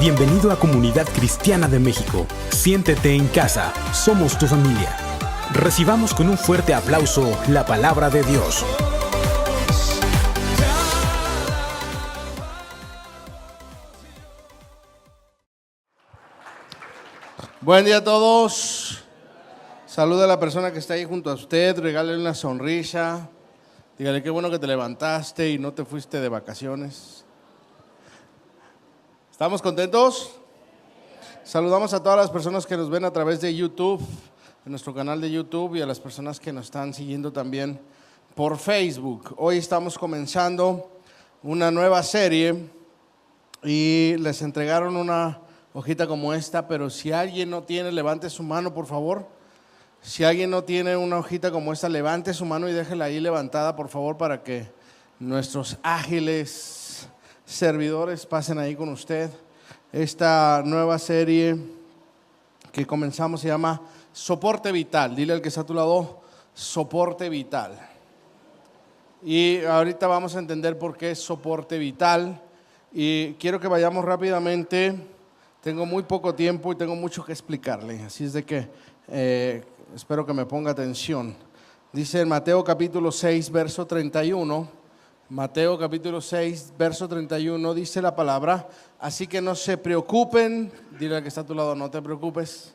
Bienvenido a Comunidad Cristiana de México. Siéntete en casa, somos tu familia. Recibamos con un fuerte aplauso la palabra de Dios. Buen día a todos. Saluda a la persona que está ahí junto a usted, regálale una sonrisa. Dígale qué bueno que te levantaste y no te fuiste de vacaciones. ¿Estamos contentos? Saludamos a todas las personas que nos ven a través de YouTube, en nuestro canal de YouTube, y a las personas que nos están siguiendo también por Facebook. Hoy estamos comenzando una nueva serie y les entregaron una hojita como esta, pero si alguien no tiene, levante su mano, por favor. Si alguien no tiene una hojita como esta, levante su mano y déjela ahí levantada, por favor, para que nuestros ágiles servidores pasen ahí con usted. Esta nueva serie que comenzamos se llama Soporte Vital. Dile al que está a tu lado, soporte vital. Y ahorita vamos a entender por qué es soporte vital. Y quiero que vayamos rápidamente. Tengo muy poco tiempo y tengo mucho que explicarle. Así es de que espero que me ponga atención. Dice en Mateo capítulo 6, verso 31. Mateo capítulo 6, verso 31, dice la palabra: así que no se preocupen, dile al que está a tu lado, no te preocupes.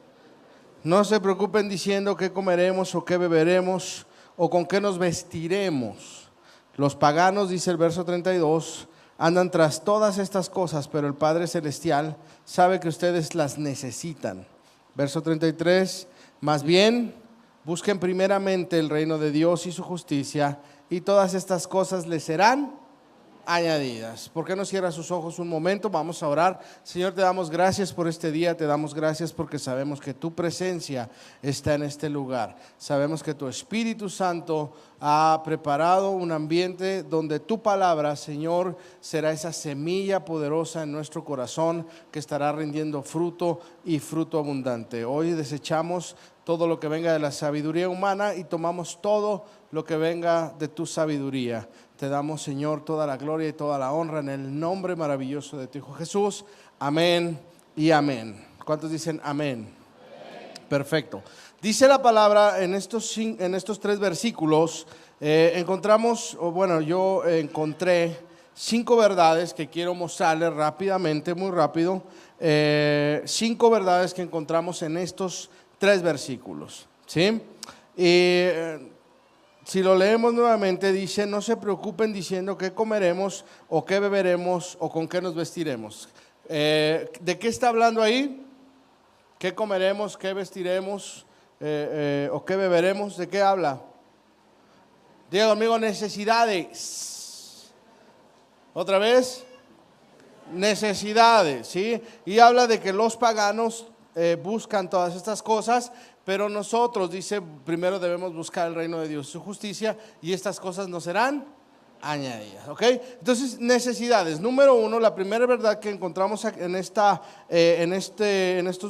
No se preocupen diciendo qué comeremos o qué beberemos o con qué nos vestiremos. Los paganos, dice el verso 32, andan tras todas estas cosas, pero el Padre Celestial sabe que ustedes las necesitan. Verso 33, más bien, busquen primeramente el reino de Dios y su justicia, y todas estas cosas les serán añadidas. ¿Por qué no cierra sus ojos un momento? Vamos a orar. Señor, te damos gracias por este día, te damos gracias porque sabemos que tu presencia está en este lugar. Sabemos que tu Espíritu Santo ha preparado un ambiente donde tu palabra, Señor, será esa semilla poderosa en nuestro corazón que estará rindiendo fruto y fruto abundante. Hoy desechamos todo lo que venga de la sabiduría humana y tomamos todo lo que venga de tu sabiduría. Te damos, Señor, toda la gloria y toda la honra en el nombre maravilloso de tu Hijo Jesús. Amén y amén. ¿Cuántos dicen amén? Amén. Perfecto. Dice la palabra en estos 3 versículos, yo encontré 5 verdades que quiero mostrarles rápidamente, muy rápido. 5 verdades que encontramos en estos 3 versículos, ¿sí? Si lo leemos nuevamente, dice: no se preocupen diciendo qué comeremos o qué beberemos o con qué nos vestiremos. ¿De qué está hablando ahí? ¿Qué comeremos, qué vestiremos o qué beberemos? ¿De qué habla? Diga conmigo, necesidades. ¿Otra vez? Necesidades, ¿sí? Y habla de que los paganos buscan todas estas cosas, pero nosotros, dice, primero debemos buscar el reino de Dios y su justicia, y estas cosas nos serán añadidas, ¿ok? Entonces, necesidades. Número 1, la primera verdad que encontramos en estos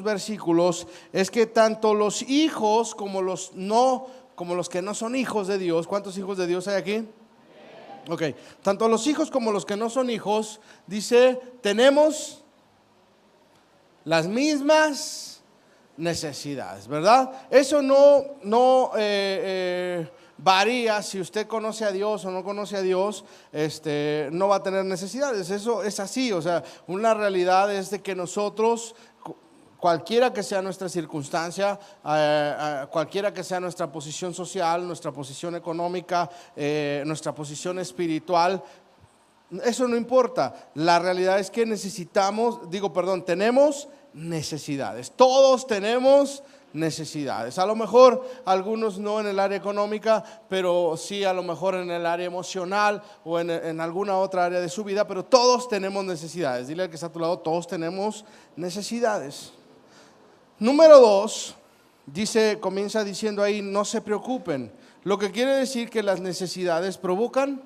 versículos es que tanto los hijos como los que no son hijos de Dios. ¿Cuántos hijos de Dios hay aquí? Ok, tanto los hijos como los que no son hijos, dice, tenemos las mismas necesidades, ¿verdad? Eso no varía si usted conoce a Dios o no conoce a Dios, no va a tener necesidades. Eso es así, o sea, una realidad es de que nosotros, cualquiera que sea nuestra circunstancia, cualquiera que sea nuestra posición social, nuestra posición económica, nuestra posición espiritual, eso no importa. La realidad es que tenemos necesidades. Todos tenemos necesidades. A lo mejor algunos no en el área económica, pero sí a lo mejor en el área emocional o en alguna otra área de su vida, pero todos tenemos necesidades. Dile al que está a tu lado, todos tenemos necesidades. Número 2, comienza diciendo ahí, no se preocupen. Lo que quiere decir que las necesidades provocan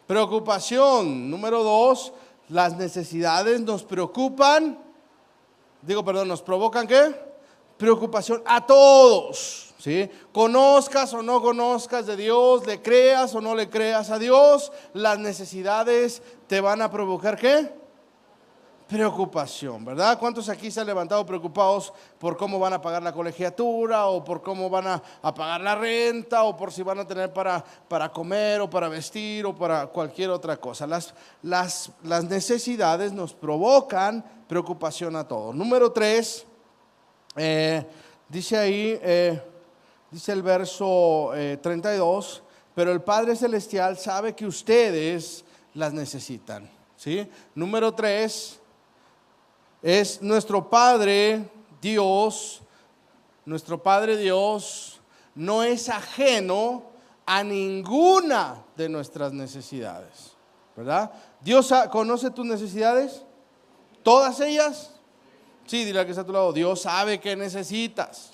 preocupación. Número 2, las necesidades nos provocan ¿qué? Preocupación a todos, ¿sí? Conozcas o no conozcas de Dios, le creas o no le creas a Dios, las necesidades te van a provocar ¿qué? preocupación, ¿verdad? ¿Cuántos aquí se han levantado preocupados por cómo van a pagar la colegiatura o por cómo van a pagar la renta o por si van a tener para comer o para vestir o para cualquier otra cosa? Las necesidades nos provocan preocupación a todos. Número 3, dice ahí, dice el verso 32, pero el Padre Celestial sabe que ustedes las necesitan, ¿sí? Número 3 es nuestro Padre Dios. Nuestro Padre Dios no es ajeno a ninguna de nuestras necesidades, ¿verdad? ¿Dios conoce tus necesidades? ¿Todas ellas? Sí, dile al que está a tu lado, Dios sabe qué necesitas.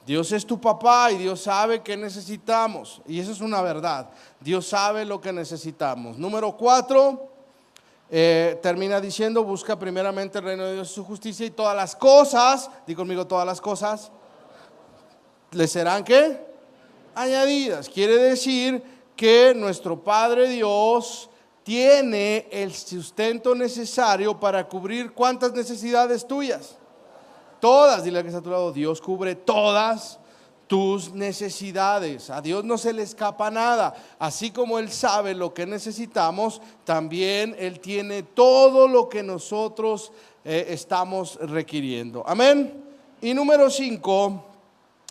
Dios es tu papá y Dios sabe qué necesitamos. Y eso es una verdad. Dios sabe lo que necesitamos. Número 4, termina diciendo, busca primeramente el reino de Dios y su justicia y todas las cosas, di conmigo, todas las cosas, ¿le serán qué? Añadidas. Quiere decir que nuestro Padre Dios tiene el sustento necesario para cubrir ¿cuántas necesidades tuyas? Todas. Dile al que está a tu lado, Dios cubre todas tus necesidades. A Dios no se le escapa nada. Así como Él sabe lo que necesitamos, también Él tiene todo lo que nosotros estamos requiriendo. Amén. Y número 5,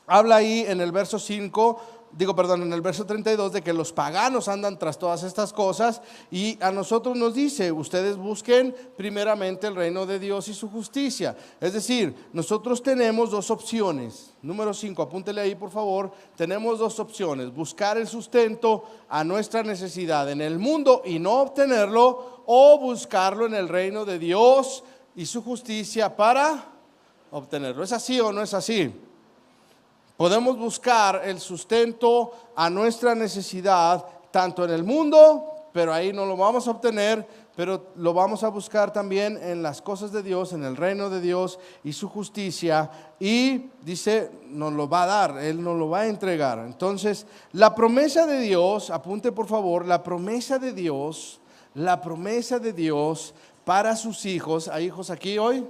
habla ahí en el verso 5, en el verso 32, de que los paganos andan tras todas estas cosas, y a nosotros nos dice, ustedes busquen primeramente el reino de Dios y su justicia. Es decir, nosotros tenemos dos opciones. Número 5, apúntele ahí por favor. Tenemos dos opciones: buscar el sustento a nuestra necesidad en el mundo y no obtenerlo, o buscarlo en el reino de Dios y su justicia para obtenerlo. ¿Es así o no es así? Podemos buscar el sustento a nuestra necesidad tanto en el mundo, pero ahí no lo vamos a obtener, pero lo vamos a buscar también en las cosas de Dios, en el reino de Dios y su justicia. Y dice, nos lo va a dar, Él nos lo va a entregar. Entonces, la promesa de Dios, apunte por favor, la promesa de Dios para sus hijos. ¿Hay hijos aquí hoy?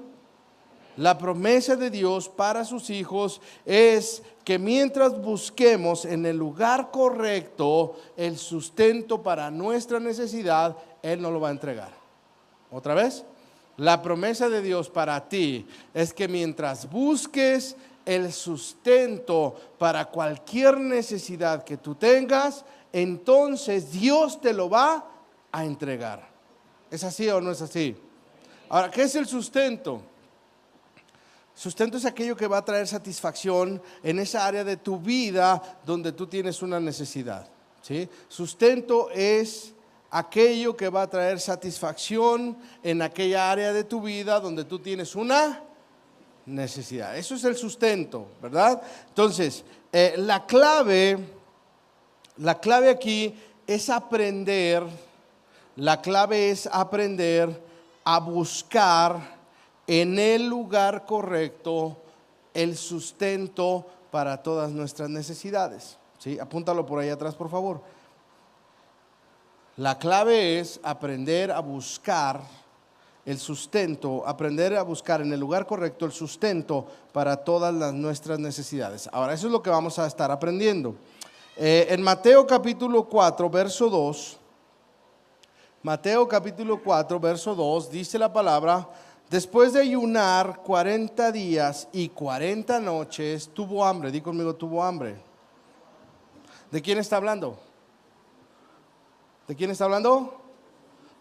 La promesa de Dios para sus hijos es que mientras busquemos en el lugar correcto el sustento para nuestra necesidad, Él nos lo va a entregar. ¿Otra vez? La promesa de Dios para ti es que mientras busques el sustento para cualquier necesidad que tú tengas, entonces Dios te lo va a entregar. ¿Es así o no es así? Ahora, ¿qué es el sustento? Sustento es aquello que va a traer satisfacción en esa área de tu vida donde tú tienes una necesidad, ¿sí? Sustento es aquello que va a traer satisfacción en aquella área de tu vida donde tú tienes una necesidad. Eso es el sustento, ¿verdad? Entonces, la clave aquí es aprender, a buscar en el lugar correcto el sustento para todas nuestras necesidades, ¿sí? Apúntalo por ahí atrás, por favor. La clave es aprender a buscar el sustento, aprender a buscar en el lugar correcto el sustento para todas nuestras necesidades. Ahora, eso es lo que vamos a estar aprendiendo. En Mateo capítulo 4, verso 2, Mateo capítulo 4, verso 2, dice la palabra: después de ayunar 40 días y 40 noches, tuvo hambre. Di conmigo, tuvo hambre. ¿De quién está hablando? ¿De quién está hablando?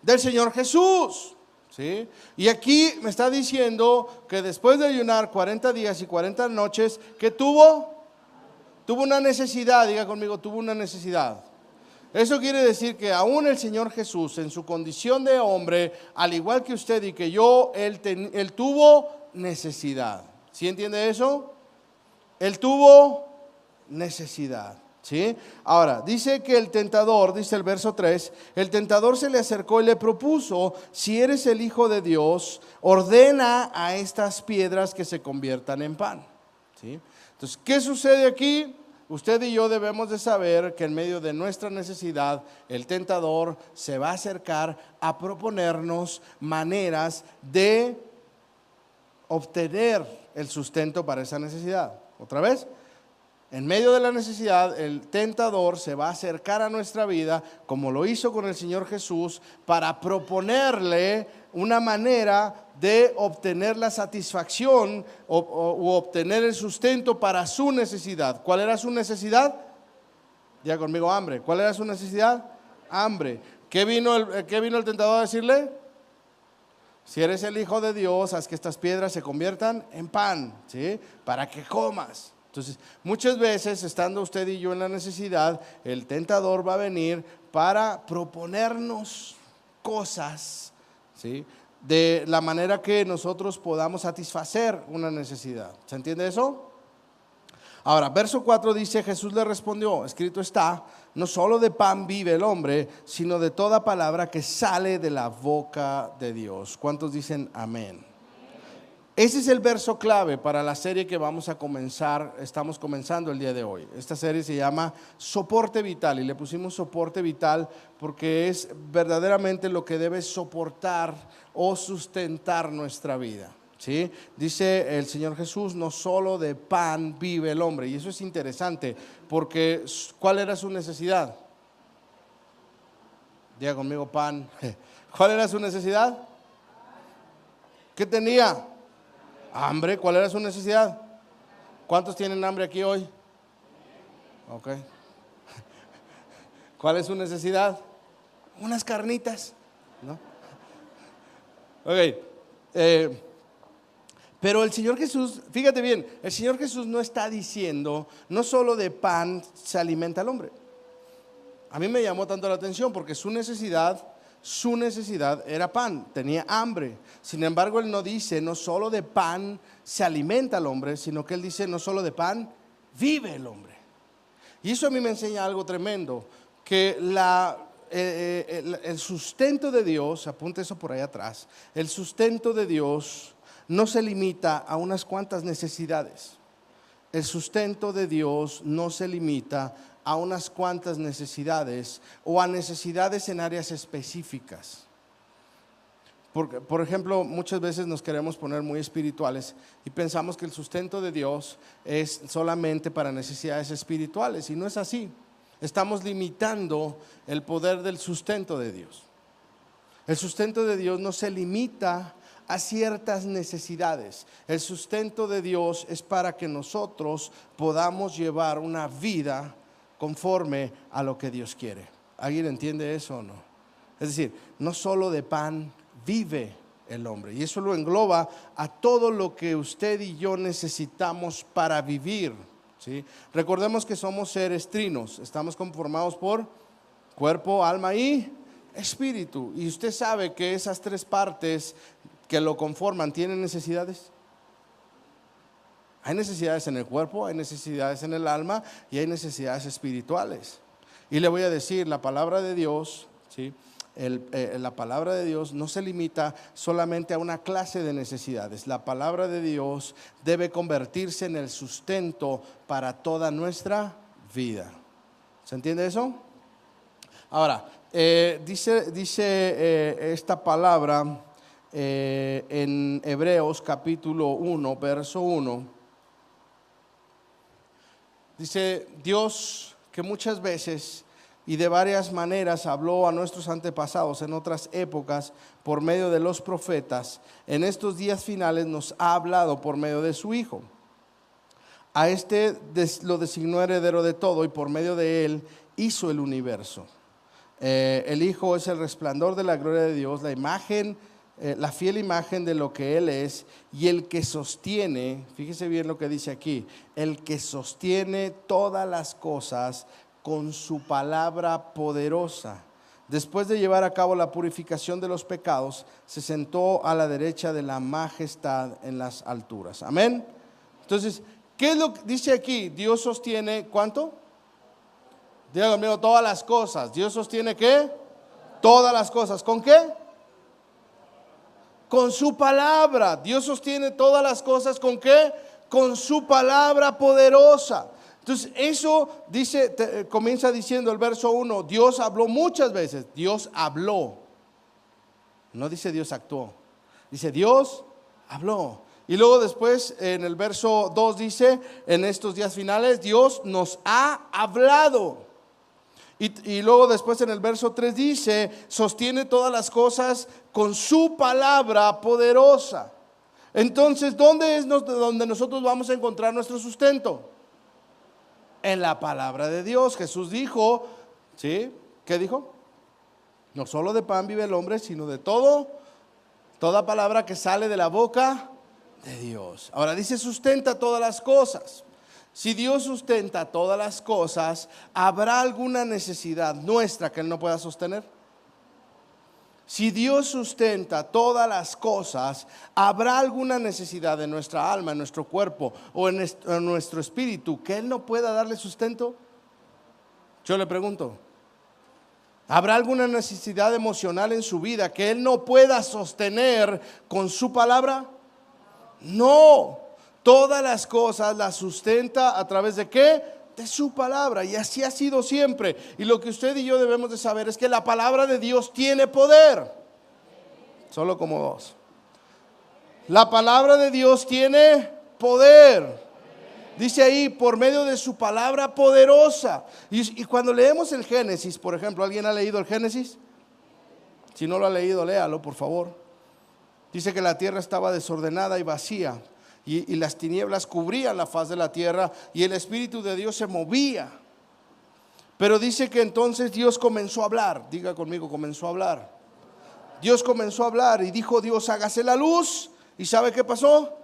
Del Señor Jesús, ¿sí? Y aquí me está diciendo que después de ayunar 40 días y 40 noches, ¿qué tuvo? Tuvo una necesidad. Diga conmigo, tuvo una necesidad. Eso quiere decir que aún el Señor Jesús, en su condición de hombre, al igual que usted y que yo, Él tuvo necesidad. ¿Sí entiende eso? Él tuvo necesidad, ¿sí? Ahora, dice que el tentador, dice el verso 3, el tentador se le acercó y le propuso: si eres el Hijo de Dios, ordena a estas piedras que se conviertan en pan, ¿sí? Entonces, ¿qué sucede aquí? usted y yo debemos de saber que en medio de nuestra necesidad, el tentador se va a acercar a proponernos maneras de obtener el sustento para esa necesidad. Otra vez, en medio de la necesidad, el tentador se va a acercar a nuestra vida, como lo hizo con el Señor Jesús, para proponerle una manera de obtener la satisfacción o obtener el sustento para su necesidad. ¿Cuál era su necesidad? Diga conmigo, hambre. ¿Cuál era su necesidad? Hambre. ¿Qué vino el tentador a decirle? Si eres el Hijo de Dios, haz que estas piedras se conviertan en pan, ¿sí? Para que comas. Entonces, muchas veces, estando usted y yo en la necesidad, el tentador va a venir para proponernos cosas, ¿sí? De la manera que nosotros podamos satisfacer una necesidad. ¿Se entiende eso? Ahora, verso 4 dice, Jesús le respondió, escrito está, no solo de pan vive el hombre, sino de toda palabra que sale de la boca de Dios. ¿Cuántos dicen amén? Ese es el verso clave para la serie que vamos a comenzar, estamos comenzando el día de hoy. Esta serie se llama Soporte Vital y le pusimos soporte vital porque es verdaderamente lo que debe soportar o sustentar nuestra vida. ¿Sí? Dice el Señor Jesús, no solo de pan vive el hombre. Y eso es interesante porque ¿cuál era su necesidad? Diga conmigo pan. ¿Cuál era su necesidad? ¿Qué tenía? Hambre. ¿Cuál era su necesidad? ¿Cuántos tienen hambre aquí hoy? Ok. ¿Cuál es su necesidad? Unas carnitas, ¿no? Ok. Pero el Señor Jesús, fíjate bien, el Señor Jesús no está diciendo, no solo de pan se alimenta el hombre. A mí me llamó tanto la atención porque su necesidad era pan, tenía hambre. Sin embargo, Él no dice, no solo de pan se alimenta el hombre, sino que Él dice, no solo de pan vive el hombre. Y eso a mí me enseña algo tremendo, que el sustento de Dios, apunte eso por ahí atrás, el sustento de Dios no se limita a unas cuantas necesidades. El sustento de Dios no se limita a unas cuantas necesidades o a necesidades en áreas específicas. Porque, por ejemplo, muchas veces nos queremos poner muy espirituales y pensamos que el sustento de Dios es solamente para necesidades espirituales y no es así. Estamos limitando el poder del sustento de Dios. El sustento de Dios no se limita a ciertas necesidades. El sustento de Dios es para que nosotros podamos llevar una vida conforme a lo que Dios quiere. ¿Alguien entiende eso o no? Es decir, no solo de pan vive el hombre, y eso lo engloba a todo lo que usted y yo necesitamos para vivir, ¿sí? Recordemos que somos seres trinos, estamos conformados por cuerpo, alma y espíritu, y usted sabe que esas tres partes que lo conforman tienen necesidades. Hay necesidades en el cuerpo, hay necesidades en el alma y hay necesidades espirituales. Y le voy a decir, la palabra de Dios, ¿sí? La palabra de Dios no se limita solamente a una clase de necesidades. La palabra de Dios debe convertirse en el sustento para toda nuestra vida. ¿Se entiende eso? Ahora, dice esta palabra en Hebreos capítulo 1, verso 1. Dice Dios que muchas veces y de varias maneras habló a nuestros antepasados en otras épocas por medio de los profetas. En estos días finales nos ha hablado por medio de su Hijo. A este lo designó heredero de todo y por medio de él hizo el universo. El Hijo es el resplandor de la gloria de Dios, la imagen, la fiel imagen de lo que Él es, y el que sostiene, fíjese bien lo que dice aquí, el que sostiene todas las cosas con su palabra poderosa. Después de llevar a cabo la purificación de los pecados, se sentó a la derecha de la majestad en las alturas. Amén. Entonces, ¿qué es lo que dice aquí? Dios sostiene, ¿cuánto? Diga conmigo, todas las cosas. ¿Dios sostiene qué? Todas las cosas. ¿Con qué? Con su palabra. Dios sostiene todas las cosas. ¿Con qué? Con su palabra poderosa. Entonces eso dice, comienza diciendo el verso 1, Dios habló muchas veces. Dios habló. No dice Dios actuó. Dice Dios habló. Y luego después en el verso 2 dice, en estos días finales Dios nos ha hablado. Y luego después en el verso 3 dice, sostiene todas las cosas con su palabra poderosa. Entonces, ¿dónde es donde nosotros vamos a encontrar nuestro sustento? En la palabra de Dios. Jesús dijo, ¿sí? ¿Qué dijo? No solo de pan vive el hombre, sino de toda palabra que sale de la boca de Dios. Ahora dice, sustenta todas las cosas. Si Dios sustenta todas las cosas, ¿habrá alguna necesidad nuestra que Él no pueda sostener? Si Dios sustenta todas las cosas, ¿habrá alguna necesidad en nuestra alma, en nuestro cuerpo o en nuestro espíritu que Él no pueda darle sustento? Yo le pregunto, ¿habrá alguna necesidad emocional en su vida que Él no pueda sostener con su palabra? No, todas las cosas las sustenta a través de ¿qué? De su palabra, y así ha sido siempre. Y lo que usted y yo debemos de saber es que la palabra de Dios tiene poder. Solo como dos. La palabra de Dios tiene poder. Dice ahí, por medio de su palabra poderosa. Y cuando leemos el Génesis, por ejemplo, ¿alguien ha leído el Génesis? Si no lo ha leído, léalo, por favor. Dice que la tierra estaba desordenada y vacía. Y las tinieblas cubrían la faz de la tierra y el Espíritu de Dios se movía. Pero dice que entonces Dios comenzó a hablar. Diga conmigo, comenzó a hablar. Dios comenzó a hablar y dijo Dios, hágase la luz. ¿Y sabe qué pasó?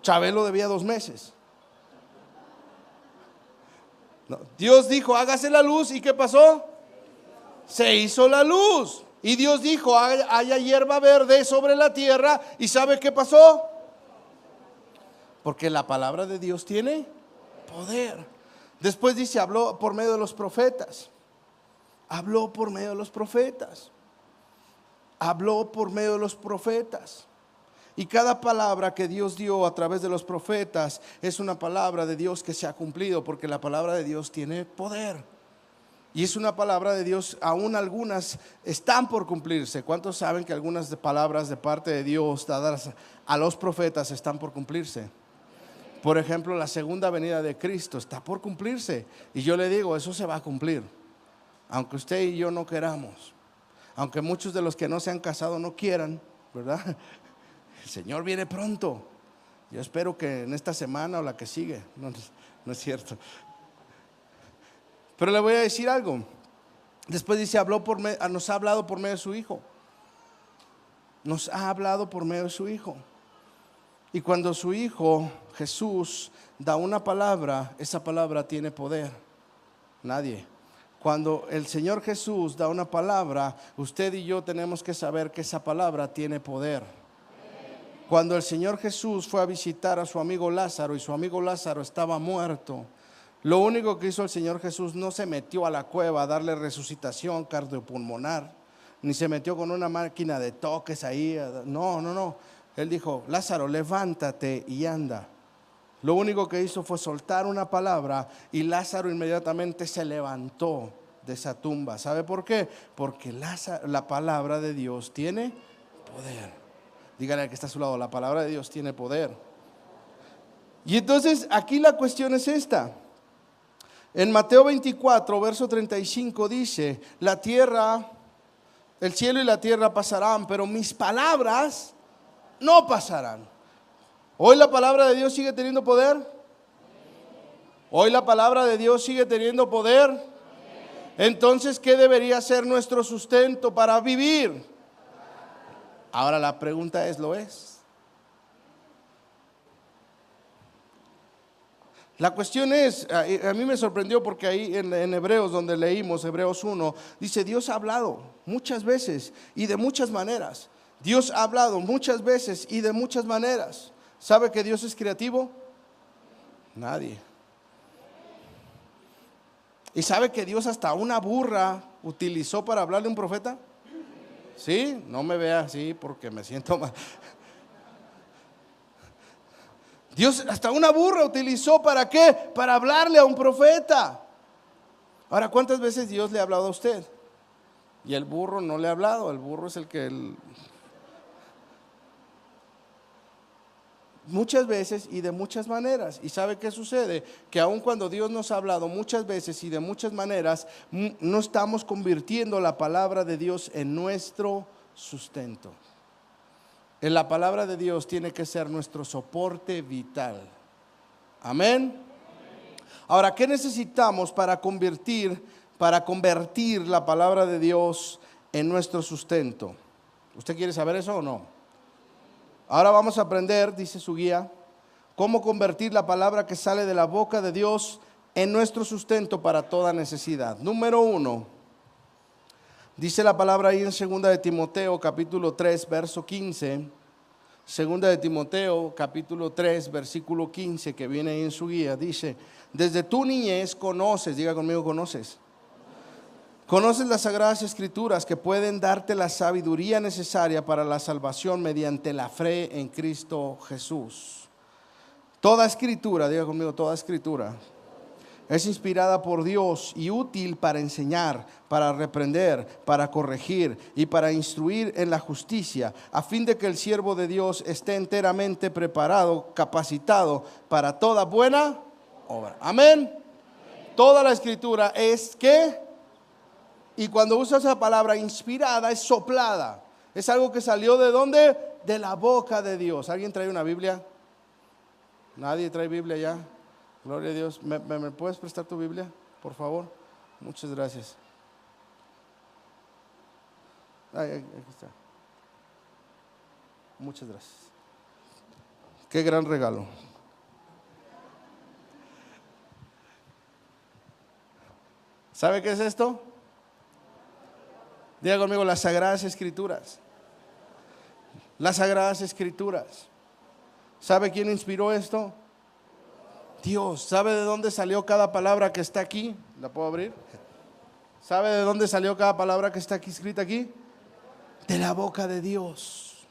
Chabelo debía 2 meses. No, Dios dijo, hágase la luz. ¿Y qué pasó? Se hizo la luz. Y Dios dijo, haya hierba verde sobre la tierra. ¿Y sabe qué pasó? Porque la palabra de Dios tiene poder. Después dice, habló por medio de los profetas. Habló por medio de los profetas. Habló por medio de los profetas. Y cada palabra que Dios dio a través de los profetas es una palabra de Dios que se ha cumplido, porque la palabra de Dios tiene poder. Y es una palabra de Dios, aún algunas están por cumplirse. ¿Cuántos saben que algunas palabras de parte de Dios dadas a los profetas están por cumplirse? Por ejemplo, la segunda venida de Cristo está por cumplirse. Y yo le digo, eso se va a cumplir. Aunque usted y yo no queramos. Aunque muchos de los que no se han casado no quieran, ¿verdad? El Señor viene pronto. Yo espero que en esta semana o la que sigue. No es cierto. Pero le voy a decir algo. Después dice, nos ha hablado por medio de su Hijo. Nos ha hablado por medio de su Hijo. Y cuando su Hijo Jesús da una palabra, esa palabra tiene poder. Nadie. Cuando el Señor Jesús da una palabra, usted y yo tenemos que saber que esa palabra tiene poder. Cuando el Señor Jesús fue a visitar a su amigo Lázaro y su amigo Lázaro estaba muerto, lo único que hizo el Señor Jesús, no se metió a la cueva a darle resucitación cardiopulmonar, ni se metió con una máquina de toques ahí. No. Él dijo, Lázaro, levántate y anda. Lo único que hizo fue soltar una palabra y Lázaro inmediatamente se levantó de esa tumba. ¿Sabe por qué? Porque la palabra de Dios tiene poder. Dígale al que está a su lado, la palabra de Dios tiene poder. Y entonces aquí la cuestión es esta. En Mateo 24, verso 35 dice, el cielo y la tierra pasarán, pero mis palabras no pasarán. ¿Hoy la palabra de Dios sigue teniendo poder? ¿Hoy la palabra de Dios sigue teniendo poder? Entonces, ¿qué debería ser nuestro sustento para vivir? Ahora la pregunta es, ¿lo es? La cuestión es, a mí me sorprendió porque ahí en Hebreos, donde leímos Hebreos 1, dice, Dios ha hablado muchas veces y de muchas maneras. Dios ha hablado muchas veces y de muchas maneras. ¿Sabe que Dios es creativo? Nadie. ¿Y sabe que Dios hasta una burra utilizó para hablarle a un profeta? ¿Sí? No me vea así porque me siento mal. Dios hasta una burra utilizó, ¿para qué? Para hablarle a un profeta. Ahora, ¿cuántas veces Dios le ha hablado a usted? Y el burro no le ha hablado, el burro es el que... Muchas veces y de muchas maneras. ¿Y sabe qué sucede? Que aun cuando Dios nos ha hablado muchas veces y de muchas maneras, no estamos convirtiendo la palabra de Dios en nuestro sustento. En la palabra de Dios tiene que ser nuestro soporte vital. Amén. Ahora, ¿qué necesitamos para convertir la palabra de Dios en nuestro sustento? ¿Usted quiere saber eso o no? Ahora vamos a aprender, dice su guía, cómo convertir la palabra que sale de la boca de Dios en nuestro sustento para toda necesidad. Número 1, dice la palabra ahí en 2 de Timoteo capítulo 3 verso 15. 2 de Timoteo capítulo 3 versículo 15, que viene ahí en su guía, dice: desde tu niñez conoces, diga conmigo, conoces las sagradas escrituras que pueden darte la sabiduría necesaria para la salvación mediante la fe en Cristo Jesús. Toda escritura, diga conmigo, toda escritura es inspirada por Dios y útil para enseñar, para reprender, para corregir y para instruir en la justicia, a fin de que el siervo de Dios esté enteramente preparado, capacitado para toda buena obra. Amén. Toda la escritura es ¿qué? Y cuando usa esa palabra inspirada, es soplada. Es algo que salió ¿de dónde? De la boca de Dios. ¿Alguien trae una Biblia? ¿Nadie trae Biblia ya? Gloria a Dios. ¿Me puedes prestar tu Biblia, por favor? Muchas gracias. Aquí está. Muchas gracias. Qué gran regalo. ¿Sabe qué es esto? Diga conmigo, las sagradas escrituras. Las sagradas escrituras. ¿Sabe quién inspiró esto? Dios. ¿Sabe de dónde salió cada palabra que está aquí? ¿La puedo abrir? ¿Sabe de dónde salió cada palabra que está aquí, escrita aquí? De la boca de Dios.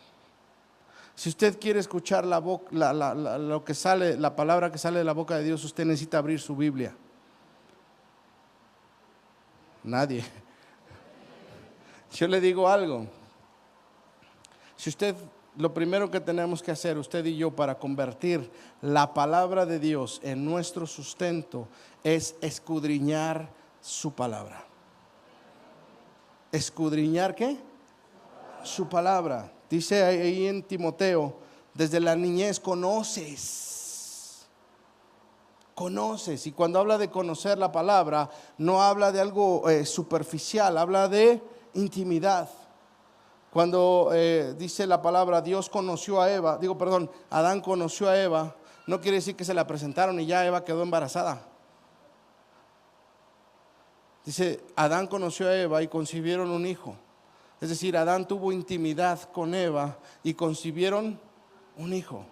Si usted quiere escuchar lo que sale, la palabra que sale de la boca de Dios, usted necesita abrir su Biblia. Nadie. Yo le digo algo. Si usted, lo primero que tenemos que hacer, usted y yo, para convertir la palabra de Dios en nuestro sustento, es escudriñar su palabra. ¿Escudriñar qué? Su palabra. Dice ahí en Timoteo: desde la niñez conoces. Y cuando habla de conocer la palabra, no habla de algo superficial, habla de intimidad. Cuando dice la palabra Dios conoció a Eva, Adán conoció a Eva, no quiere decir que se la presentaron y ya Eva quedó embarazada. Dice, Adán conoció a Eva y concibieron un hijo. Es decir, Adán tuvo intimidad con Eva y concibieron un hijo.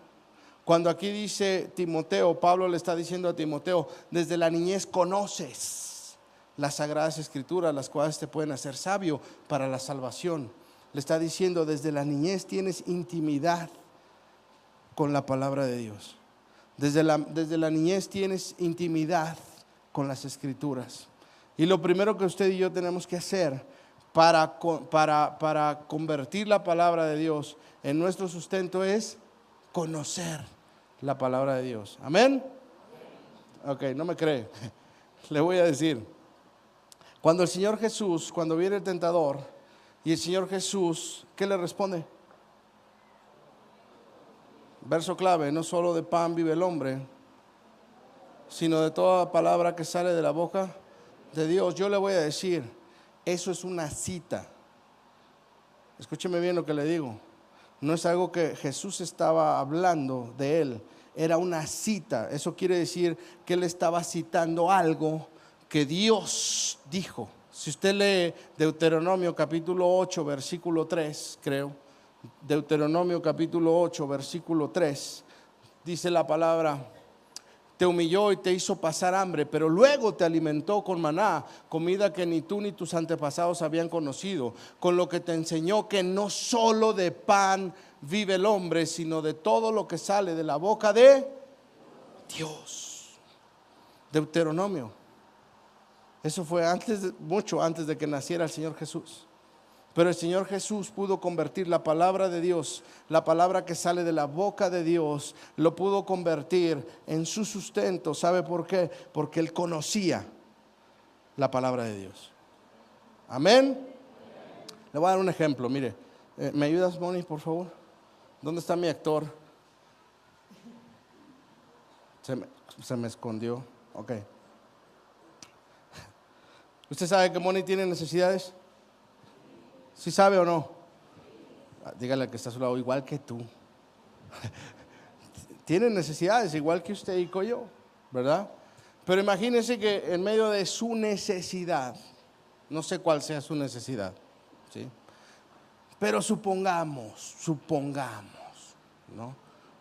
Cuando aquí dice Timoteo, Pablo le está diciendo a Timoteo: desde la niñez conoces las sagradas escrituras, las cuales te pueden hacer sabio para la salvación. Le está diciendo, desde la niñez tienes intimidad con la palabra de Dios. Desde la niñez tienes intimidad con las escrituras. Y lo primero que usted y yo tenemos que hacer para convertir la palabra de Dios en nuestro sustento es conocer la palabra de Dios. Amén. Ok, no me cree. Le voy a decir, cuando el Señor Jesús, cuando viene el tentador, y el Señor Jesús, ¿qué le responde? Verso clave: no solo de pan vive el hombre, sino de toda palabra que sale de la boca de Dios. Yo le voy a decir, eso es una cita. Escúcheme bien lo que le digo. No es algo que Jesús estaba hablando de él, era una cita. Eso quiere decir que él estaba citando algo que Dios dijo. Si usted lee Deuteronomio capítulo 8 versículo 3, creo, Deuteronomio capítulo 8 versículo 3, dice la palabra: te humilló y te hizo pasar hambre, pero luego te alimentó con maná, comida que ni tú ni tus antepasados habían conocido, con lo que te enseñó que no solo de pan vive el hombre, sino de todo lo que sale de la boca de Dios. Deuteronomio. Eso fue mucho antes de que naciera el Señor Jesús. Pero el Señor Jesús pudo convertir la palabra de Dios, la palabra que sale de la boca de Dios, lo pudo convertir en su sustento. ¿Sabe por qué? Porque Él conocía la palabra de Dios. Amén. Le voy a dar un ejemplo, mire. ¿Me ayudas, Moni, por favor? ¿Dónde está mi actor? Se me escondió. Ok. ¿Usted sabe que Moni tiene necesidades? ¿Sí sabe o no? Dígale al que está a su lado, igual que tú. Tiene necesidades igual que usted y yo, ¿verdad? Pero imagínese que en medio de su necesidad, no sé cuál sea su necesidad, ¿sí? Pero supongamos, ¿no?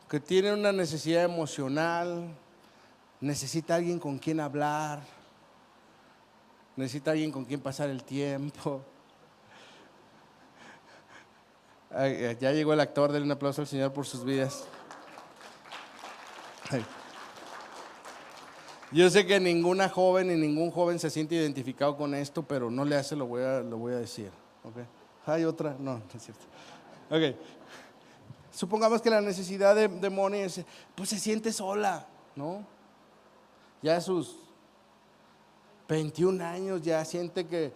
Que tiene una necesidad emocional, necesita alguien con quien hablar, necesita alguien con quien pasar el tiempo. Ya llegó el actor, denle un aplauso al Señor por sus vidas. Yo sé que ninguna joven ni ningún joven se siente identificado con esto, pero no le hace, lo voy a decir. ¿Okay? ¿Hay otra? No es cierto. Okay. Supongamos que la necesidad de Moni es, pues se siente sola, ¿no? Ya a sus 21 años ya siente que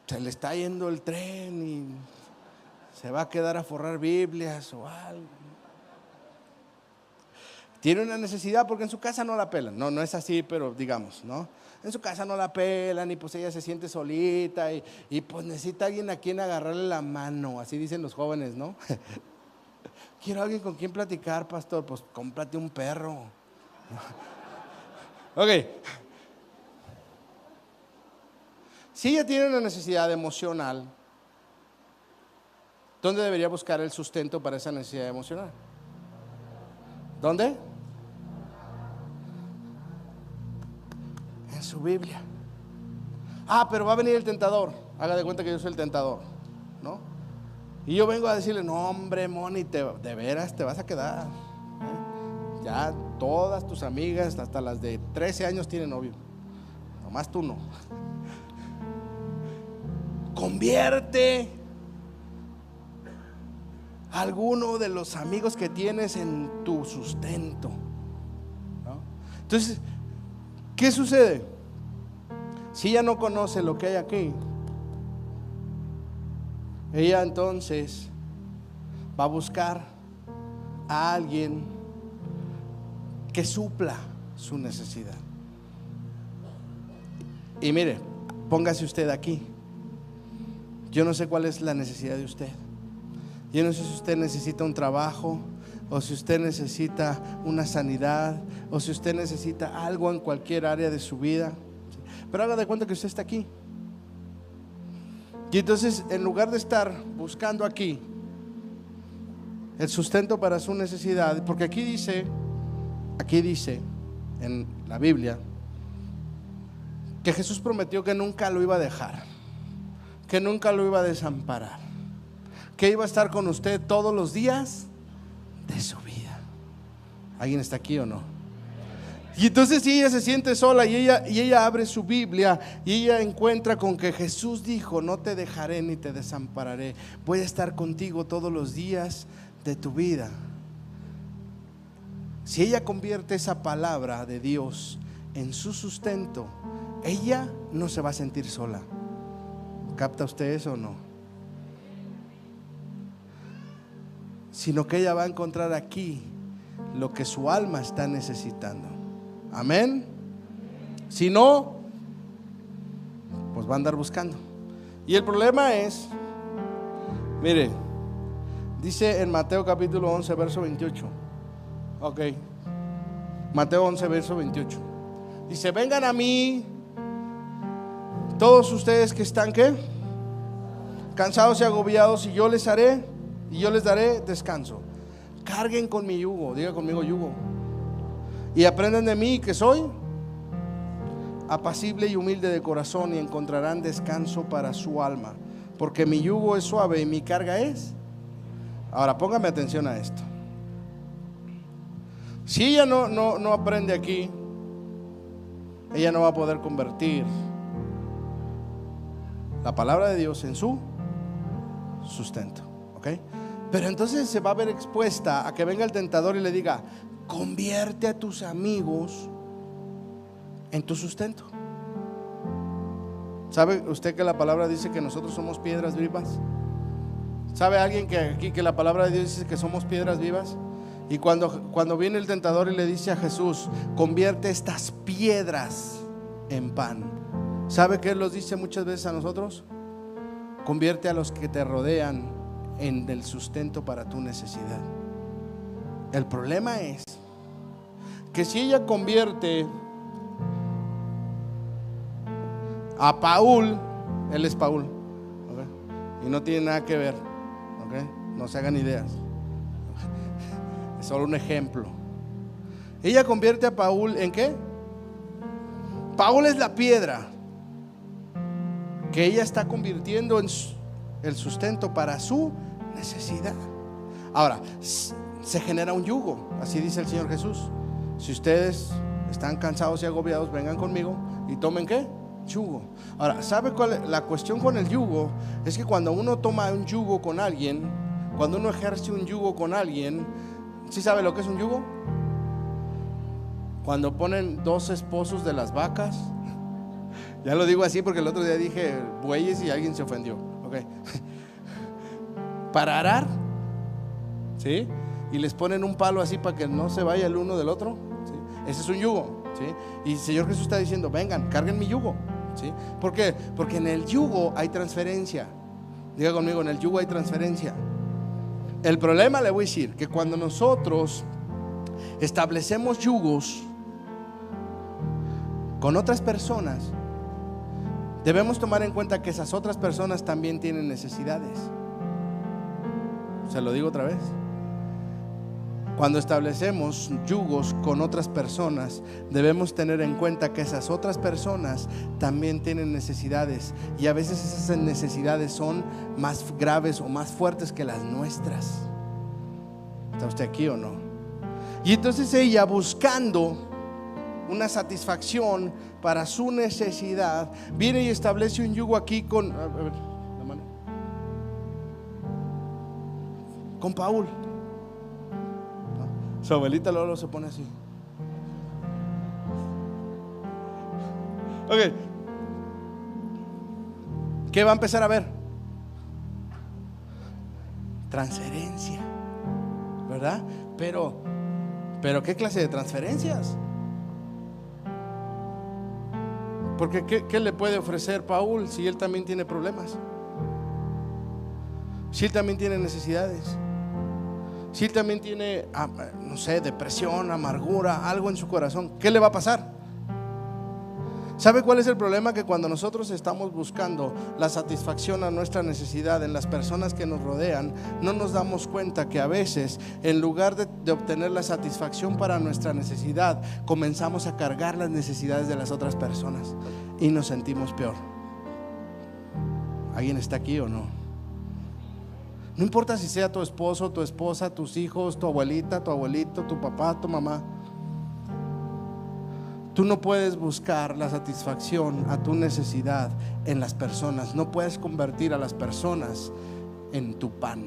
se le está yendo el tren y se va a quedar a forrar Biblias o algo. Tiene una necesidad porque en su casa no la pelan. No es así, pero digamos, ¿no? En su casa no la pelan y pues ella se siente solita y pues necesita alguien a quien agarrarle la mano. Así dicen los jóvenes, ¿no? Quiero alguien con quien platicar, pastor. Pues cómprate un perro. Ok. Si ella tiene una necesidad emocional, ¿dónde debería buscar el sustento para esa necesidad emocional? ¿Dónde? En su Biblia. Pero va a venir el tentador. Haga de cuenta que yo soy el tentador, ¿no? Y yo vengo a decirle, no hombre, Moni, de veras te vas a quedar, ¿eh? Ya todas tus amigas, hasta las de 13 años tienen novio. Nomás tú no. Convierte a alguno de los amigos que tienes en tu sustento, ¿no? Entonces, ¿qué sucede? Si ella no conoce lo que hay aquí, ella entonces va a buscar a alguien que supla su necesidad. Y mire, póngase usted aquí. Yo no sé cuál es la necesidad de usted. Yo no sé si usted necesita un trabajo, o si usted necesita una sanidad, o si usted necesita algo en cualquier área de su vida. Pero haga de cuenta que usted está aquí. Y entonces, en lugar de estar buscando aquí el sustento para su necesidad, porque aquí dice en la Biblia que Jesús prometió que nunca lo iba a dejar, que nunca lo iba a desamparar, que iba a estar con usted todos los días de su vida. ¿Alguien está aquí o no? Y entonces si ella se siente sola y ella abre su Biblia y ella encuentra con que Jesús dijo, no te dejaré ni te desampararé, voy a estar contigo todos los días de tu vida. Si ella convierte esa palabra de Dios en su sustento, ella no se va a sentir sola. ¿Capta usted eso o no? Sino que ella va a encontrar aquí lo que su alma está necesitando. Amén. Si no, pues va a andar buscando. Y el problema es, mire, dice en Mateo capítulo 11 verso 28. Ok, Mateo 11 verso 28. Dice, vengan a mí todos ustedes que están, ¿qué? Cansados y agobiados, y yo les daré descanso. Carguen con mi yugo, diga conmigo yugo, y aprendan de mí, que soy apacible y humilde de corazón, y encontrarán descanso para su alma, porque mi yugo es suave y mi carga es. Ahora póngame atención a esto. Si ella no aprende aquí, ella no va a poder convertir la palabra de Dios en su sustento, ¿ok? Pero entonces se va a ver expuesta a que venga el tentador y le diga: convierte a tus amigos en tu sustento. ¿Sabe usted que la palabra dice que nosotros somos piedras vivas? ¿Sabe alguien que aquí que la palabra de Dios dice que somos piedras vivas? Y cuando viene el tentador y le dice a Jesús: convierte estas piedras en pan, ¿sabe qué Él nos dice muchas veces a nosotros? Convierte a los que te rodean en el sustento para tu necesidad. El problema es que si ella convierte a Paul, él es Paul, ¿okay? Y no tiene nada que ver, ¿okay? No se hagan ideas, es solo un ejemplo. Ella convierte a Paul ¿en qué? Paul es la piedra que ella está convirtiendo en el sustento para su necesidad. Ahora, se genera un yugo, así dice el Señor Jesús: si ustedes están cansados y agobiados, vengan conmigo y tomen ¿qué? Yugo. Ahora, ¿sabe cuál es la cuestión con el yugo? Es que cuando uno toma un yugo con alguien, cuando uno ejerce un yugo con alguien, ¿sí sabe lo que es un yugo? Cuando ponen dos esposos de las vacas. Ya lo digo así porque el otro día dije bueyes y alguien se ofendió, okay. Para arar, ¿sí? Y les ponen un palo así para que no se vaya el uno del otro, ¿sí? Ese es un yugo, ¿sí? Y el Señor Jesús está diciendo: vengan, carguen mi yugo, ¿sí? ¿Por qué? Porque en el yugo hay transferencia. Diga conmigo: en el yugo hay transferencia. El problema, le voy a decir, que cuando nosotros establecemos yugos con otras personas, debemos tomar en cuenta que esas otras personas también tienen necesidades. Se lo digo otra vez. Cuando establecemos yugos con otras personas, debemos tener en cuenta que esas otras personas también tienen necesidades, y a veces esas necesidades son más graves o más fuertes que las nuestras. ¿Está usted aquí o no? Y entonces ella, buscando una satisfacción para su necesidad, viene y establece un yugo aquí con, a ver, la mano, con Paul. Su abuelita luego se pone así. Ok. ¿Qué va a empezar a ver? Transferencia, ¿verdad? Pero ¿qué clase de transferencias? Porque ¿qué le puede ofrecer Paul si él también tiene problemas? Si él también tiene necesidades, si él también tiene, no sé, depresión, amargura, algo en su corazón, ¿qué le va a pasar? ¿Sabe cuál es el problema? Que cuando nosotros estamos buscando la satisfacción a nuestra necesidad en las personas que nos rodean, no nos damos cuenta que a veces, en lugar de obtener la satisfacción para nuestra necesidad, comenzamos a cargar las necesidades de las otras personas y nos sentimos peor. ¿Alguien está aquí o no? No importa si sea tu esposo, tu esposa, tus hijos, tu abuelita, tu abuelito, tu papá, tu mamá. Tú no puedes buscar la satisfacción a tu necesidad en las personas. No puedes convertir a las personas en tu pan.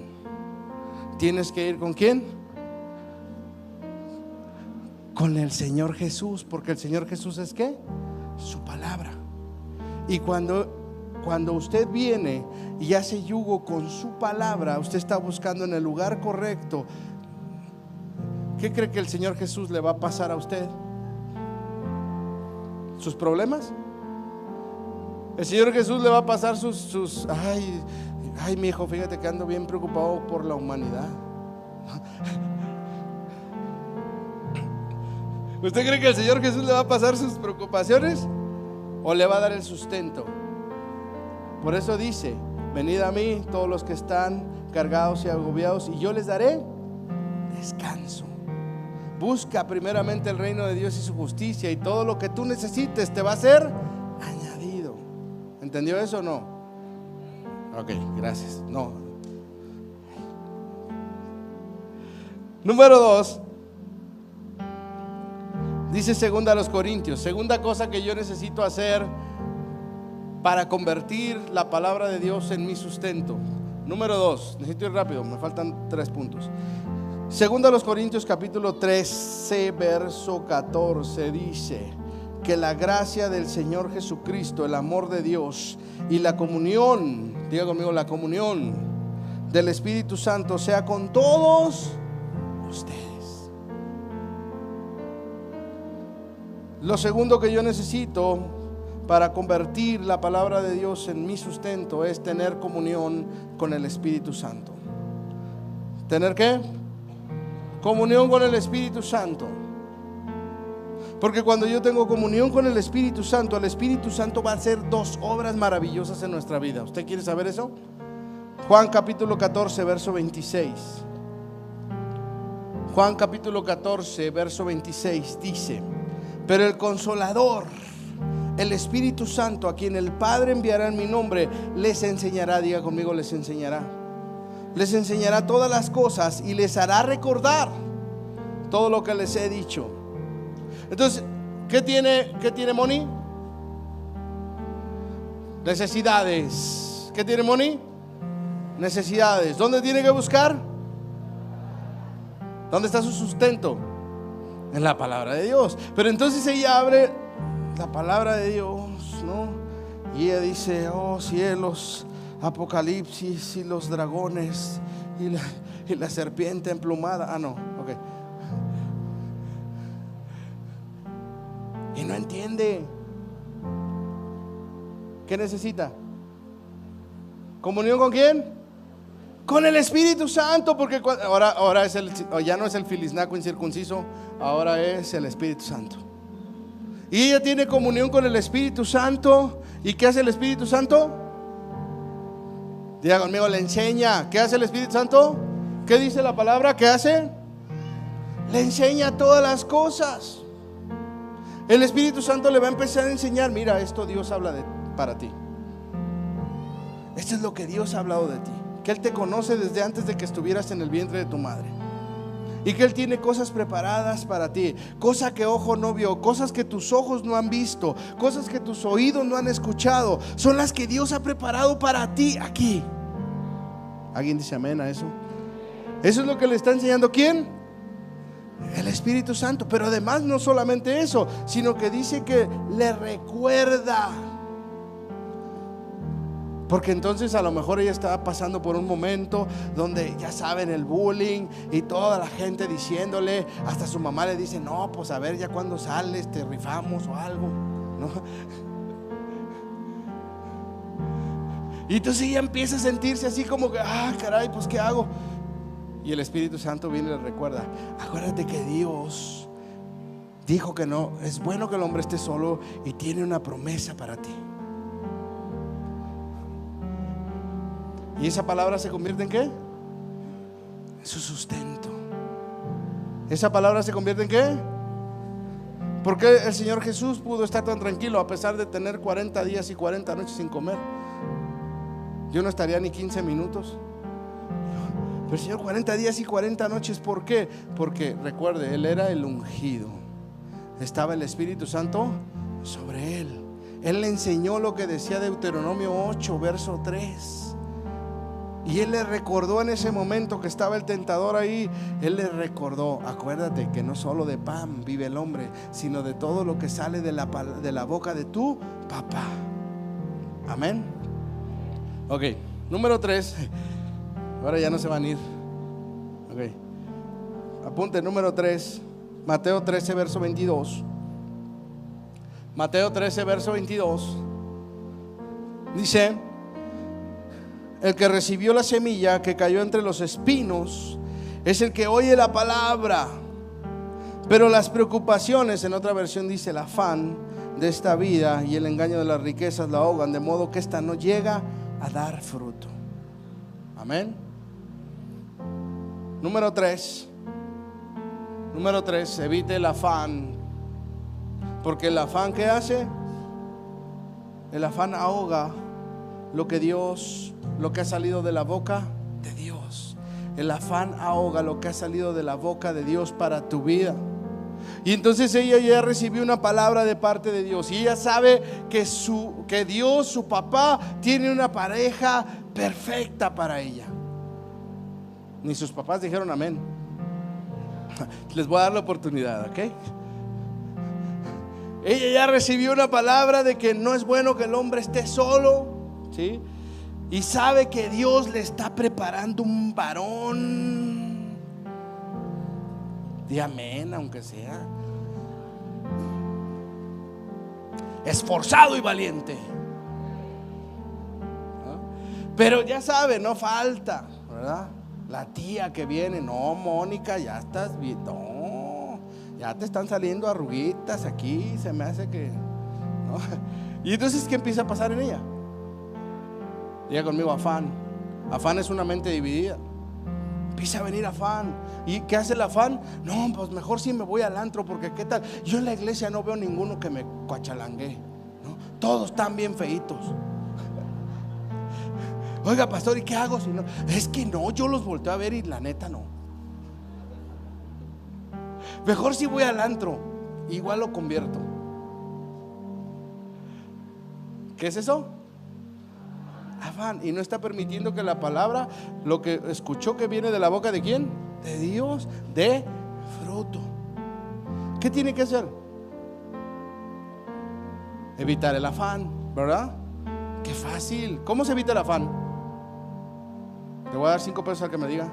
Tienes que ir ¿con quién? Con el Señor Jesús, porque el Señor Jesús es ¿qué? Su palabra. Y cuando usted viene y hace yugo con su palabra, usted está buscando en el lugar correcto. ¿Qué cree que el Señor Jesús le va a pasar a usted? ¿Sus problemas? El Señor Jesús le va a pasar sus ay, mi hijo, fíjate que ando bien preocupado por la humanidad. ¿Usted cree que el Señor Jesús le va a pasar sus preocupaciones o le va a dar el sustento? Por eso dice: venid a mí todos los que están cargados y agobiados, y yo les daré descanso. Busca primeramente el reino de Dios y su justicia, y todo lo que tú necesites te va a ser añadido. ¿Entendió eso o no? Ok, gracias. No. Número 2. Dice segunda a los Corintios, segunda cosa que yo necesito hacer para convertir la palabra de Dios en mi sustento. Número 2, necesito ir rápido, me faltan 3 puntos. Segunda a los Corintios capítulo 13 verso 14 dice: que la gracia del Señor Jesucristo, el amor de Dios y la comunión, diga conmigo, la comunión del Espíritu Santo sea con todos ustedes. Lo segundo que yo necesito para convertir la palabra de Dios en mi sustento es tener comunión con el Espíritu Santo. ¿Tener qué? Comunión con el Espíritu Santo. Porque cuando yo tengo comunión con el Espíritu Santo va a hacer 2 obras maravillosas en nuestra vida. ¿Usted quiere saber eso? Juan capítulo 14 verso 26. Juan capítulo 14 verso 26 dice: pero el Consolador, el Espíritu Santo, a quien el Padre enviará en mi nombre, les enseñará, diga conmigo, les enseñará todas las cosas y les hará recordar todo lo que les he dicho. Entonces, ¿qué tiene Moni? Necesidades. ¿Qué tiene Moni? Necesidades. ¿Dónde tiene que buscar? ¿Dónde está su sustento? En la palabra de Dios. Pero entonces ella abre la palabra de Dios, ¿no? Y ella dice: oh cielos, Apocalipsis y los dragones y la serpiente emplumada. Ah, no, ok. Y no entiende. ¿Qué necesita? ¿Comunión con quién? Con el Espíritu Santo. Porque ahora es ya no es el filiznaco incircunciso, ahora es el Espíritu Santo. Y ella tiene comunión con el Espíritu Santo. ¿Y qué hace el Espíritu Santo? Diga conmigo, le enseña. ¿Qué hace el Espíritu Santo? ¿Qué dice la palabra? ¿Qué hace? Le enseña todas las cosas. El Espíritu Santo le va a empezar a enseñar: mira, esto Dios habla para ti. Esto es lo que Dios ha hablado de ti. Que Él te conoce desde antes de que estuvieras en el vientre de tu madre. Y que Él tiene cosas preparadas para ti. Cosas que ojo no vio, cosas que tus ojos no han visto, cosas que tus oídos no han escuchado. Son las que Dios ha preparado para ti aquí. ¿Alguien dice amén a eso? Eso es lo que le está enseñando. ¿Quién? El Espíritu Santo. Pero además no solamente eso, sino que dice que le recuerda. Porque entonces a lo mejor ella estaba pasando por un momento donde, ya saben, el bullying y toda la gente diciéndole, hasta su mamá le dice: no, pues a ver, ya cuando sales te rifamos o algo, ¿no? Y entonces ella empieza a sentirse así como que: ah, caray, pues ¿qué hago? Y el Espíritu Santo viene y le recuerda: acuérdate que Dios dijo que no, es bueno que el hombre esté solo y tiene una promesa para ti. Y esa palabra se convierte en ¿qué? En su sustento. Esa palabra se convierte en ¿qué? ¿Por qué el Señor Jesús pudo estar tan tranquilo a pesar de tener 40 días y 40 noches sin comer? Yo no estaría ni 15 minutos. Pero el Señor 40 días y 40 noches, ¿por qué? Porque recuerde, Él era el ungido. Estaba el Espíritu Santo sobre Él. Él le enseñó lo que decía Deuteronomio 8 verso 3. Y Él le recordó en ese momento que estaba el tentador ahí. Él le recordó: acuérdate que no solo de pan vive el hombre, sino de todo lo que sale de la boca de tu papá. Amén. Ok, número 3. Ahora ya no se van a ir. Ok, apunte número 3. Mateo 13 verso 22. Mateo 13 verso 22 dice: el que recibió la semilla que cayó entre los espinos es el que oye la palabra, pero las preocupaciones, en otra versión dice el afán de esta vida y el engaño de las riquezas la ahogan, de modo que ésta no llega a dar fruto. Amén. Número 3, evite el afán. Porque el afán, ¿qué hace? El afán ahoga lo que ha salido de la boca de Dios. El afán ahoga lo que ha salido de la boca de Dios para tu vida. Y entonces ella ya recibió una palabra de parte de Dios. Y ella sabe que Dios, su papá, tiene una pareja perfecta para ella. Ni sus papás dijeron amén. Les voy a dar la oportunidad, ¿ok? Ella ya recibió una palabra de que no es bueno que el hombre esté solo, ¿sí? Y sabe que Dios le está preparando un varón. Di amén, aunque sea. Esforzado y valiente. ¿No? Pero ya sabe, no falta, ¿verdad? La tía que viene, no, Mónica, ya estás bien, no, ya te están saliendo arruguitas aquí, se me hace que, ¿no? Y entonces, ¿qué empieza a pasar en ella? Diga conmigo, afán. Afán es una mente dividida. Empieza a venir afán. ¿Y qué hace el afán? No, pues mejor sí me voy al antro, porque qué tal, yo en la iglesia no veo ninguno que me cuachalangue, ¿no? Todos están bien feitos. Oiga, pastor, ¿y qué hago si no? Es que no, yo los volteo a ver y la neta no. Mejor si voy al antro, igual lo convierto. ¿Qué es eso? Afán. Y no está permitiendo que la palabra, lo que escuchó que viene de la boca de ¿quién? De Dios, de fruto. ¿Qué tiene que hacer? Evitar el afán, ¿verdad? Qué fácil. ¿Cómo se evita el afán? Le voy a dar 5 pesos al que me diga.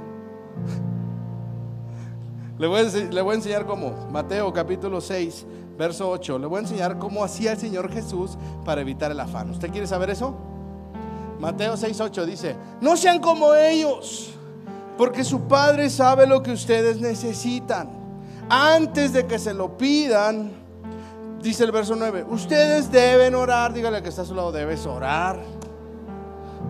Le voy a enseñar cómo. Mateo capítulo 6 verso 8. Le voy a enseñar cómo hacía el Señor Jesús para evitar el afán. ¿Usted quiere saber eso? Mateo 6:8 dice: no sean como ellos, porque su Padre sabe lo que ustedes necesitan antes de que se lo pidan. Dice el verso 9: ustedes deben orar. Dígale al que está a su lado: debes orar.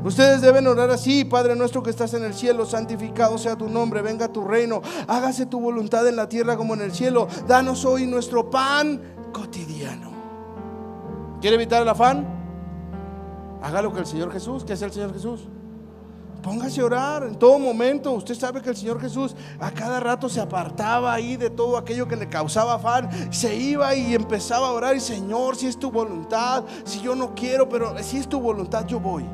Ustedes deben orar así: Padre nuestro que estás en el cielo, santificado sea tu nombre, venga tu reino, hágase tu voluntad en la tierra como en el cielo. Danos hoy nuestro pan cotidiano. ¿Quiere evitar el afán? Haga lo que el Señor Jesús. ¿Qué hace el Señor Jesús? Póngase a orar en todo momento. Usted sabe que el Señor Jesús a cada rato se apartaba ahí de todo aquello que le causaba afán. Se iba y empezaba a orar: y Señor, si es tu voluntad, si yo no quiero, pero si es tu voluntad, yo voy.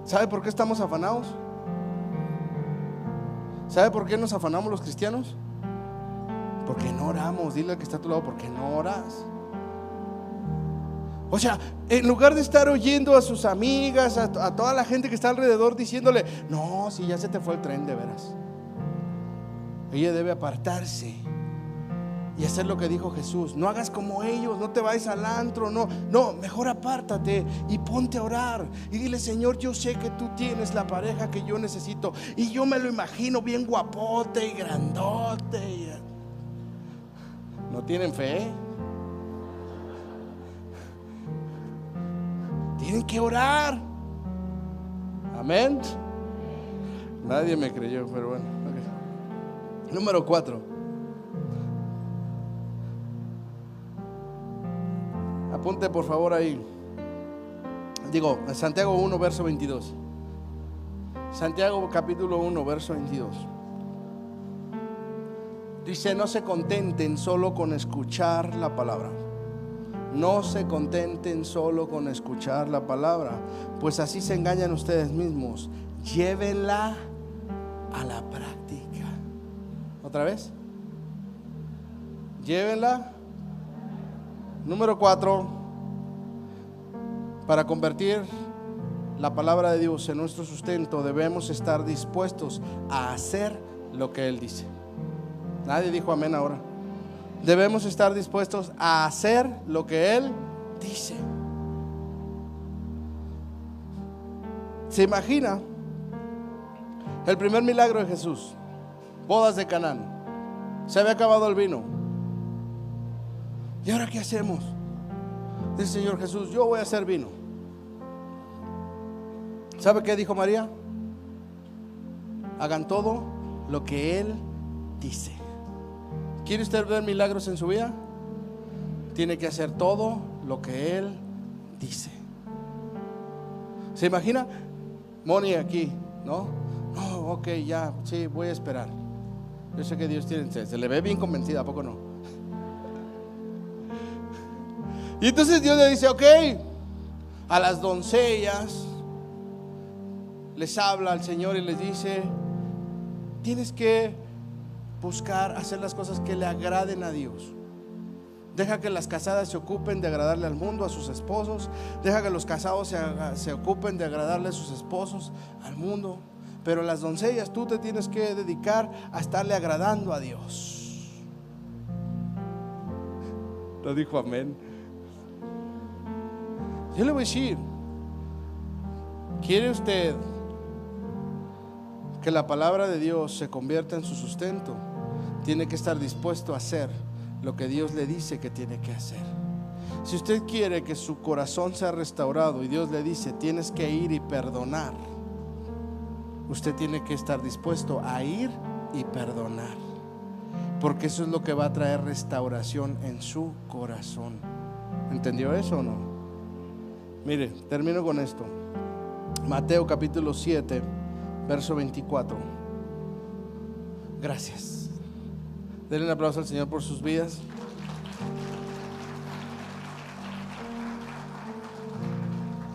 ¿Sabe por qué estamos afanados? ¿Sabe por qué nos afanamos los cristianos? Porque no oramos. Dile al que está a tu lado: porque no oras. O sea, en lugar de estar oyendo a sus amigas, a toda la gente que está alrededor, diciéndole: no, si ya se te fue el tren, de veras. Ella debe apartarse y hacer lo que dijo Jesús: no hagas como ellos, no te vayas al antro, no, mejor apártate y ponte a orar y dile: Señor, yo sé que tú tienes la pareja que yo necesito, y yo me lo imagino bien guapote y grandote. ¿No tienen fe? Tienen que orar. Amén. Nadie me creyó, pero bueno, okay. Número 4. Apunte por favor ahí. Digo, Santiago 1 verso 22. Santiago capítulo 1 verso 22. Dice: no se contenten solo con escuchar la palabra. No se contenten solo con escuchar la palabra, pues así se engañan ustedes mismos. Llévenla a la práctica. ¿Otra vez? Llévenla. Número 4. Para convertir la palabra de Dios en nuestro sustento, debemos estar dispuestos a hacer lo que Él dice. Nadie dijo amén ahora. Debemos estar dispuestos a hacer lo que Él dice. ¿Se imagina el primer milagro de Jesús? Bodas de Canaán. Se había acabado el vino. ¿Y ahora qué hacemos? Dice el Señor Jesús: yo voy a hacer vino. ¿Sabe qué dijo María? Hagan todo lo que Él dice. ¿Quiere usted ver milagros en su vida? Tiene que hacer todo lo que Él dice. ¿Se imagina? Moni aquí, ¿no? No, ok, ya, sí, voy a esperar. Yo sé que Dios tiene, se le ve bien convencida, ¿a poco no? Y entonces Dios le dice, ok, a las doncellas les habla al Señor y les dice, tienes que buscar hacer las cosas que le agraden a Dios. Deja que las casadas se ocupen de agradarle al mundo, a sus esposos. Deja que los casados se ocupen de agradarle a sus esposos, al mundo. Pero las doncellas, tú te tienes que dedicar a estarle agradando a Dios. Lo dijo amén. Yo le voy a decir, ¿quiere usted que la palabra de Dios se convierta en su sustento? Tiene que estar dispuesto a hacer lo que Dios le dice que tiene que hacer. Si usted quiere que su corazón sea restaurado y Dios le dice, tienes que ir y perdonar, usted tiene que estar dispuesto a ir y perdonar, porque eso es lo que va a traer restauración en su corazón. ¿Entendió eso o no? Mire, termino con esto. Mateo capítulo 7, verso 24. Gracias. Denle un aplauso al Señor por sus vidas.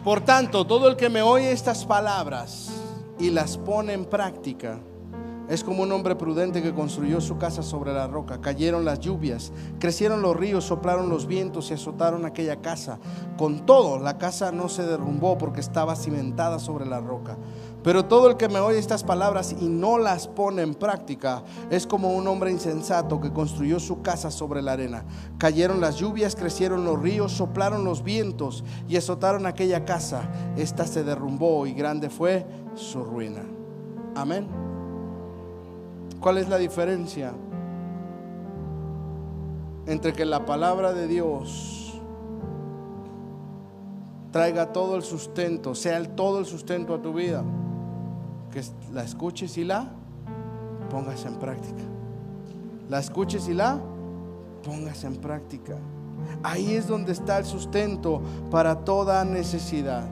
Por tanto, todo el que me oye estas palabras y las pone en práctica es como un hombre prudente que construyó su casa sobre la roca. Cayeron las lluvias, crecieron los ríos, soplaron los vientos y azotaron aquella casa. Con todo, la casa no se derrumbó porque estaba cimentada sobre la roca. Pero todo el que me oye estas palabras y no las pone en práctica es como un hombre insensato que construyó su casa sobre la arena. Cayeron las lluvias, crecieron los ríos, soplaron los vientos y azotaron aquella casa. Esta se derrumbó y grande fue su ruina. Amén. ¿Cuál es la diferencia entre que la palabra de Dios traiga todo el sustento, sea todo el sustento a tu vida? Que la escuches y la pongas en práctica. La escuches y la pongas en práctica. Ahí es donde está el sustento para toda necesidad.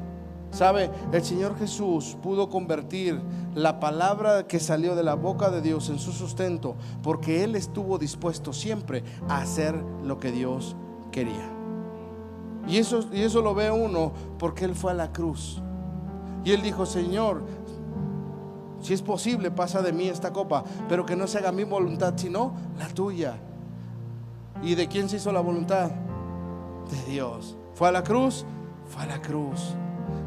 ¿Sabe? El Señor Jesús pudo convertir la palabra que salió de la boca de Dios en su sustento, porque Él estuvo dispuesto siempre a hacer lo que Dios quería. Y eso lo ve uno porque Él fue a la cruz y Él dijo, Señor, si es posible, pasa de mí esta copa, pero que no se haga mi voluntad sino la tuya. ¿Y de quién se hizo la voluntad? De Dios. ¿Fue a la cruz? Fue a la cruz.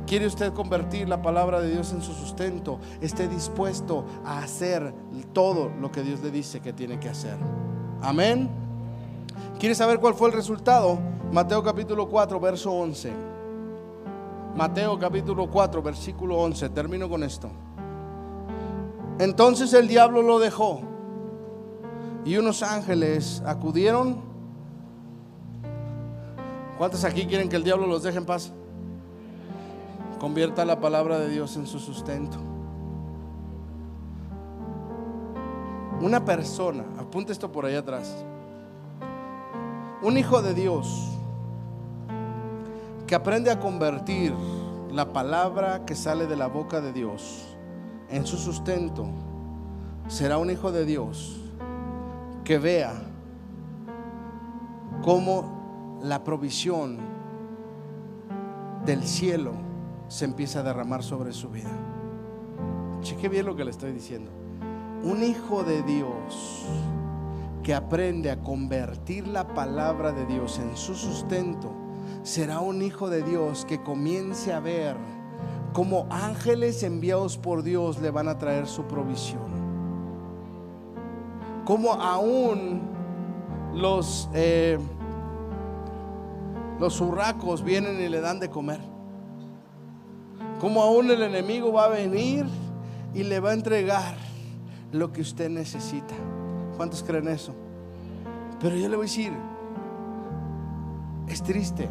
¿Quiere usted convertir la palabra de Dios en su sustento? Esté dispuesto a hacer todo lo que Dios le dice que tiene que hacer. Amén. ¿Quiere saber cuál fue el resultado? Mateo capítulo 4, verso 11. Mateo capítulo 4, versículo 11. Termino con esto. Entonces el diablo lo dejó y unos ángeles acudieron. ¿Cuántos aquí quieren que el diablo los deje en paz? Convierta la palabra de Dios en su sustento. Una persona, apunte esto por allá atrás, un hijo de Dios que aprende a convertir la palabra que sale de la boca de Dios en su sustento, será un hijo de Dios que vea cómo la provisión del cielo se empieza a derramar sobre su vida. Cheque bien lo que le estoy diciendo. Un hijo de Dios que aprende a convertir la palabra de Dios en su sustento será un hijo de Dios que comience a ver cómo ángeles enviados por Dios le van a traer su provisión, cómo aún los urracos vienen y le dan de comer, cómo aún el enemigo va a venir y le va a entregar lo que usted necesita. ¿Cuántos creen eso? Pero yo le voy a decir, es triste,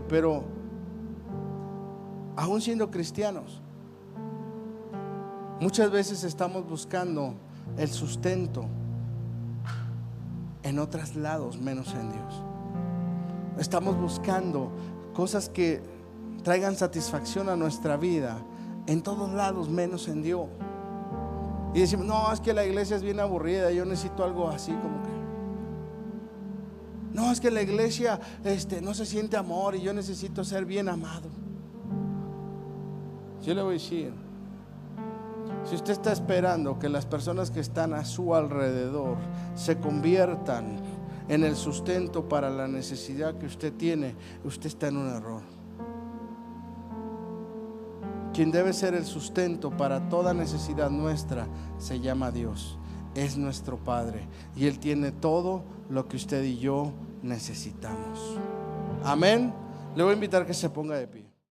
pero aún siendo cristianos, muchas veces estamos buscando el sustento en otros lados menos en Dios. Estamos buscando cosas que traigan satisfacción a nuestra vida en todos lados menos en Dios. Y decimos, no, es que la iglesia es bien aburrida, yo necesito algo así como que. No, es que la iglesia no se siente amor y yo necesito ser bien amado. Yo le voy a decir, si usted está esperando que las personas que están a su alrededor se conviertan en el sustento para la necesidad que usted tiene, usted está en un error. Quien debe ser el sustento para toda necesidad nuestra se llama Dios. Es nuestro Padre y Él tiene todo lo que usted y yo necesitamos. Amén. Le voy a invitar a que se ponga de pie.